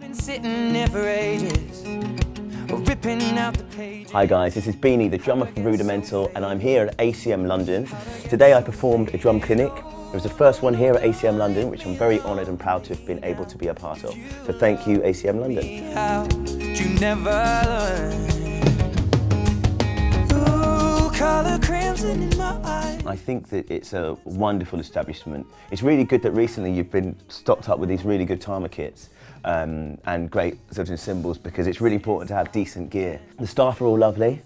Hi guys, this is Beanie, the drummer for Rudimental, and I'm here at ACM London. Today I performed a drum clinic. It was the first one here at ACM London, which I'm very honoured and proud to have been able to be a part of. So thank you, ACM London. I think that it's a wonderful establishment. It's really good that recently you've been stocked up with these really good Tama kits and great certain cymbals, because it's really important to have decent gear. The staff are all lovely,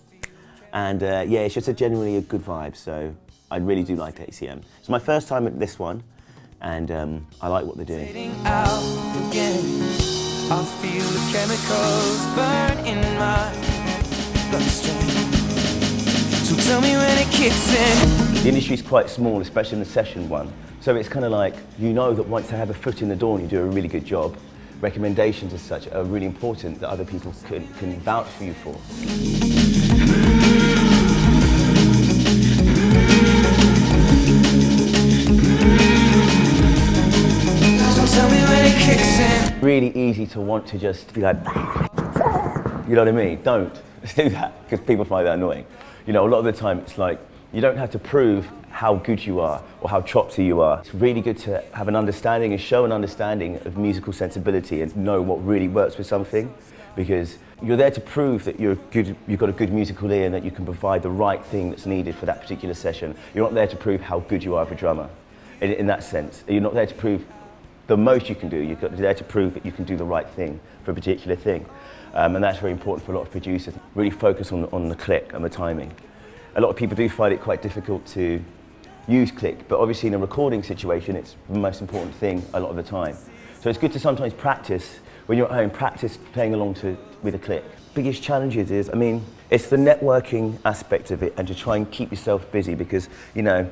and yeah, it's just generally a good vibe, so I really do like ACM. It's my first time at this one, and I like what they're doing. I feel the chemicals burn in my bloodstream. So tell me when it kicks in. The industry's quite small, especially in the session one. So it's kind of like, you know that once they have a foot in the door and you do a really good job, recommendations as such are really important that other people can vouch for you for. So tell me when it kicks in. Really easy to want to just be like, you know what I mean? Don't do that, because people find that annoying. You know, a lot of the time it's like, you don't have to prove how good you are or how choppy you are. It's really good to have an understanding and show an understanding of musical sensibility and know what really works with something, because you're there to prove that you've got a good musical ear and that you can provide the right thing that's needed for that particular session. You're not there to prove how good you are as a drummer, in that sense. You're not there to prove the most you can do. You're there to prove that you can do the right thing for a particular thing. And that's very important for a lot of producers. Really focus on the click and the timing. A lot of people do find it quite difficult to use click, but obviously in a recording situation, it's the most important thing a lot of the time. So it's good to sometimes practice, when you're at home, practice playing along with a click. Biggest challenges is, I mean, it's the networking aspect of it, and to try and keep yourself busy, because, you know,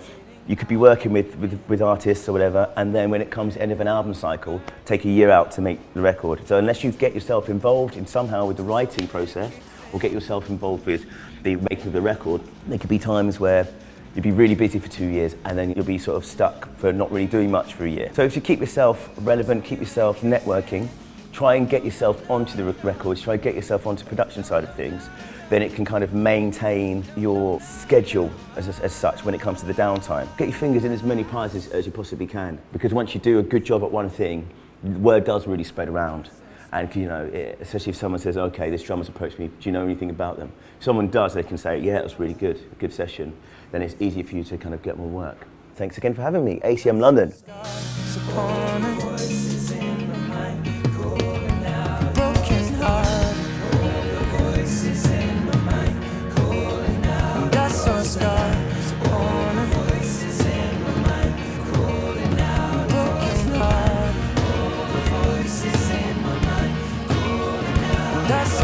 you could be working with artists or whatever, and then when it comes to the end of an album cycle, take a year out to make the record. So unless you get yourself involved in somehow with the writing process, or get yourself involved with the making of the record, there could be times where you'll be really busy for 2 years, and then you'll be sort of stuck for not really doing much for a year. So if you keep yourself relevant, keep yourself networking, try and get yourself onto the records, try and get yourself onto the production side of things, then it can kind of maintain your schedule as such when it comes to the downtime. Get your fingers in as many pies as you possibly can, because once you do a good job at one thing, the word does really spread around. And you know, especially if someone says, okay, this drummer's approached me, do you know anything about them? If someone does, they can say, yeah, it was really good, a good session. Then it's easier for you to kind of get more work. Thanks again for having me, ACM London. That's